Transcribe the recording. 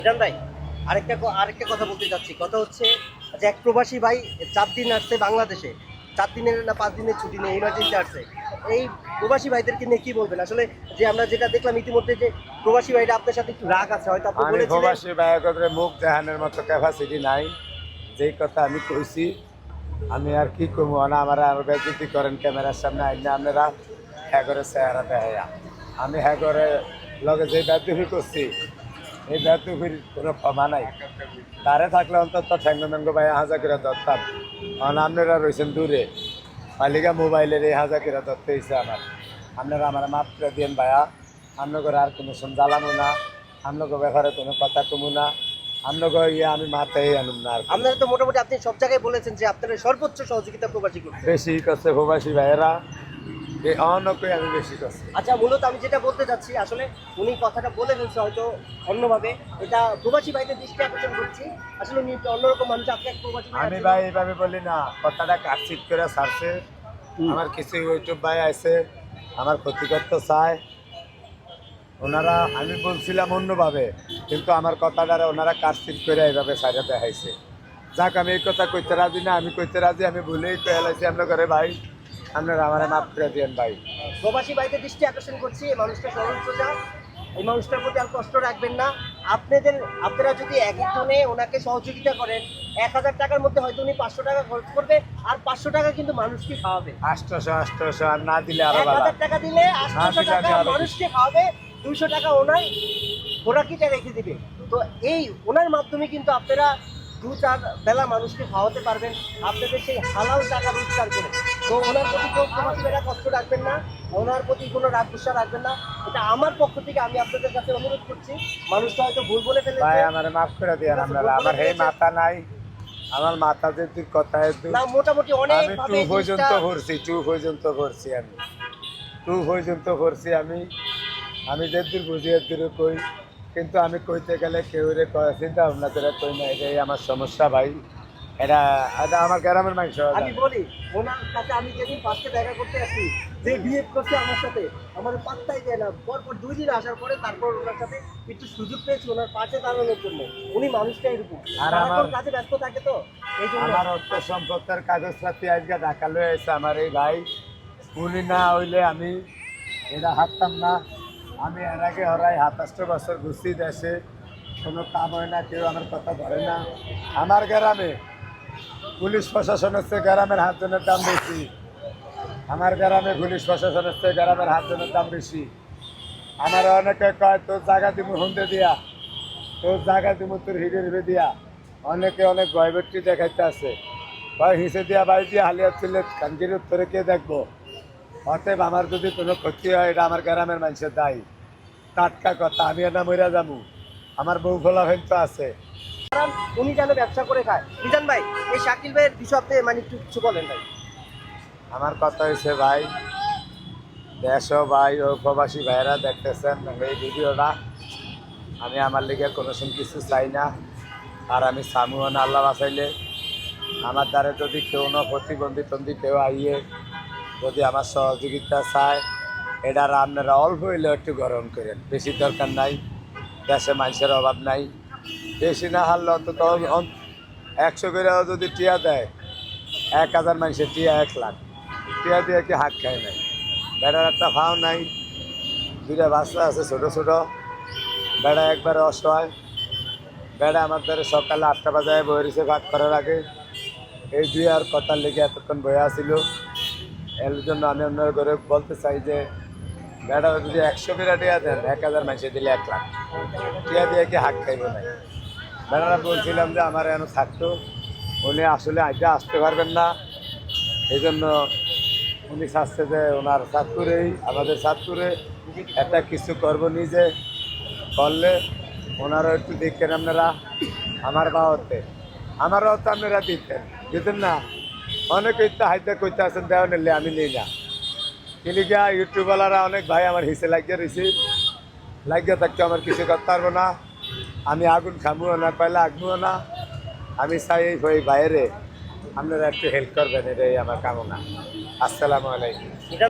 মিজান ভাই, আরেকটা কথা বলতে চাচ্ছি। কথা হচ্ছে যে এক প্রবাসী ভাই ৪ দিন আসছে বাংলাদেশে। ৪ দিনের না ৫ দিনের ছুটি নিয়ে ইমার্জেন্সি আসছে। এই প্রবাসী ভাইদেরকে নিয়ে কি বলবেন? আসলে যে আমরা যেটা দেখলাম ইতিমধ্যে যে প্রবাসী ভাইরা আপনার সাথে একটু রাগ আছে, হয়তো আপনি আমি বলেছিলেন। প্রবাসী বায়াকদের মুখ দেখানোর মতো ক্যাপাসিটি নাই। যেই কথা আমি কইছি, আমি আর কি কমু না, আমার আর বেজতি করেন ক্যামেরার সামনে আইনে আপনারা হ্যাঁ করে চেহারা দেখাইয়া। আমি হ্যাঁ করে লগে যে বেদবি করছি, এই বেদবির কোনো ক্ষমা নাই। তারে থাকলে অন্তত ঠ্যাঙ্গ ম্যাঙ্গ ভাই হাজা করে ধরতাম। কারণ আপনারা রয়েছেন দূরে, মালিকা মোবাইলের এই হাজা করে ধরতে হয়েছে আমার। আপনারা আমার মাফ করে দিন ভাইয়া। আপনাদের আর কোনো শুন জ্বালানো না, আপনাদের ব্যাপারে কোনো কথা কমু না, আপনাদের ইয়ে আমি মাথায় আনুম না। আর আপনারা তো মোটামুটি আপনি সব জায়গায় বলেছেন যে আপনারা সর্বোচ্চ সহযোগিতা প্রবাসী করছেন। বেশি করছে প্রবাসী ভাইয়েরা, এই অনকই আমি বেশি করছি। আচ্ছা, মূলত আমি যেটা বলতে চাচ্ছি, আসলে উনি কথাটা বলে ফেলছে হয়তো অন্যভাবে। এটা প্রবাসী ভাইদের দৃষ্টি আকর্ষণ করছি। আসলে উনি একটু অন্যরকম মানুষ। আপনি এক প্রবাসী ভাই আমি আছেন। ভাই এইভাবে বলি না, কথাটা কাটছিট করে ছাড়ছে। আমার কিছু ইউটিউব ভাই আছে, আমার ক্ষতি করতে চায়। ওনারা, আমি বলছিলাম অন্যভাবে, কিন্তু আমার কথাটা ওনারা কাটছিট করে এইভাবে সাইডে দেখাইছে। যাক, আমি এই কথা কইতে রাজি না, আমি কইতে রাজি, আমি ভুলেই কয়েলাইছি আপনার ঘরে ভাই। আপনারা আমার মাফ করে দিয়েন ভাই। প্রবাসী ভাইদের দৃষ্টি আকর্ষণ করছি, এই মানুষটা সরল সোজা। এই মানুষটার প্রতি আর কষ্ট রাখবেন না। আপনারা যদি এক একজনে ওনাকে সহযোগিতা করেন, ১,০০০ টাকার মধ্যে হয়তো উনি ৫০০ টাকা খরচ করবে, আর ৫০০ টাকা কিন্তু মানুষকে খাওয়াবে। ৮০০ আর না দিলে আরো ভালো। ১,০০০ টাকা দিলে ৮০০ দিলে টাকা আমি আরো মানুষকে খাওয়াবে, ২০০ টাকা ওনার খোরাকিটা রেখে দিবে। তো এই ওনার মাধ্যমে কিন্তু আপনারা ২-৪ বেলা মানুষকে খাওয়াতে পারবেন, আপনাদের সেই হালাল টাকা রোজগার করে। তো ওনার প্রতি কেউ প্রবাসী ভাইরা কষ্ট রাখবেন না, ওনার প্রতি কোনো রাগ গুসা রাখবেন না। এটা আমার পক্ষ থেকে আমি আপনাদের কাছে অনুরোধ করছি। মানুষটা হয়তো ভুল বলে ফেলেছে। ভাই আমার মাফ করে দিয়েন আপনারা। আমার হে মাথা নাই, আমার মাথা যদি কথায় না, মোটামুটি অনেক আমি টু পর্যন্ত ভরছি, টু পর্যন্ত ভরছি, আমি টু পর্যন্ত ভরছি। আমি যেদূর বুঝি এদূর কই, কিন্তু আমি কইতে গেলে কেউ রে চিন্তা ভাবনা করে কই না। এটাই আমার সমস্যা ভাই। এটা এটা আমার গ্রামের মানুষ। আমি বলি, ওনার সাথে আমি যেদিন ফার্স্টে দেখা করতে আসি, যে বিহেভ করছে আমার সাথে, আমার পাত্তাই দেয় না। পরপর ২ দিন আসার পরে তারপর ওনার সাথে একটু সুযোগ পেয়েছি ওনার পাশে দাঁড়ানোর জন্য। উনি মানুষটা এরকম, আর সারাক্ষণ কাজে ব্যস্ত থাকে, তো এই জন্য। আমার অর্থ সম্পদের কাগজপাতি আজকে ঢাকা লয়ে এসে আমার এই ভাই। উনি না হইলে আমি এটা হাঁটতাম না। আমি এর আগে হরাই ২৭ বছর ঘুরছি দেশে, কোনো কাম হয় না, কেউ আমার কথা ধরে না। আমার গ্রামে পুলিশ প্রশাসনের চেয়ে গ্রামের হাতজনের দাম বেশি। আমার গ্রামে পুলিশ প্রশাসনের চেয়ে গ্রামের হাতজনের দাম বেশি। আমার অনেকে কয় তোর জায়গা দিমু হুন্দে দিয়া, তোর জায়গা দিমু তোর হিরে হিরে দিয়া। অনেকে অনেক ভয়ভীতি দেখাইতে আছে, ভয় হিসে দিয়া বাড়ি দিয়া হালিয়া ছিল কানকির উত্তরে কে দেখবো। অতএব আমার যদি কোনো ক্ষতি হয়, এটা আমার গ্রামের মানুষের দায়ী। টাটকা কথা, আমি এটা মরিয়া যাবো, আমার বউ ফলা তো আছে। কারণ উনি যেন ব্যবসা করে খায়। মিজান ভাই, এই শাকিল ভাইয়ের বিষয়ে আপনি মানে একটু কিছু বলেন ভাই। আমার কথা হয়েছে ভাই, দেশ ভাই ও প্রবাসী ভাইয়েরা দেখতেছেন এই ভিডিওটা। আমি আমার লিগে কোনো কিছু চাই না, আর আমি সামুও না। আল্লাহ বাঁচাইলে আমার দ্বারা যদি কেউ না প্রতিবন্ধী কেউ আইয়ে যদি আমার সহযোগিতা চায়, এটার আপনারা অল্প হইলেও একটু গ্রহণ করেন। বেশি দরকার নাই, দেশে মানুষের অভাব নাই। বেশি না হারলে অন্তত ১০০ করেও যদি টিয়া দেয়, ১,০০০ মানুষের টিয়া ১,০০,০০০ টিয়া দিয়ে কি হাত খায় নাই। বেড়ার একটা ভাও নাই, 2টা বাচ্চা আছে ছোটো ছোটো। বেড়া একবারে অসহায়। বেড়া আমার দ্বারা সকালে 8টা বাজায় বই রয়েছে ভাগ করার আগে। এই দুই আর কথার লেগে এতক্ষণ বয়ে আসছিল। এর জন্য আমি অন্য করে বলতে চাই যে বেড়া যদি ১০০ বিরা টিয়া দেন, ১,০০০ মানুষে দিলে 1,00,000 টিয়া দিয়ে কি হাত খাইব নাই। বেড়ারা বলছিলাম যে আমার এখনো থাকতো, উনি আসলে আজকে আসতে পারবেন না। এই জন্য উনি চাচ্ছে যে ওনার চাঁদপুরেই, আমাদের চাঁদপুরে একটা কিছু করবো নিজে, করলে ওনারও একটু দেখতেন আপনারা। আমার বাবাতে আমারও তো আপনারা দিতেন না। অনেকেই তো হাইতে কইতে আছেন দেওয়া নিলে আমি নিই না। কিলিগা ইউটিউবওয়ালারা অনেক ভাই আমার হিসে লাগিয়ে রয়েছি, লাগিয়ে থাকতে আমার কিছু করতে পারবো না। আমি আগুন খামুও না, কয়লা আগুনও না। আমি চাই ওই বাইরে আপনারা একটু হেল্প করবেন, এটাই আমার কামনা। আসসালামু আলাইকুম।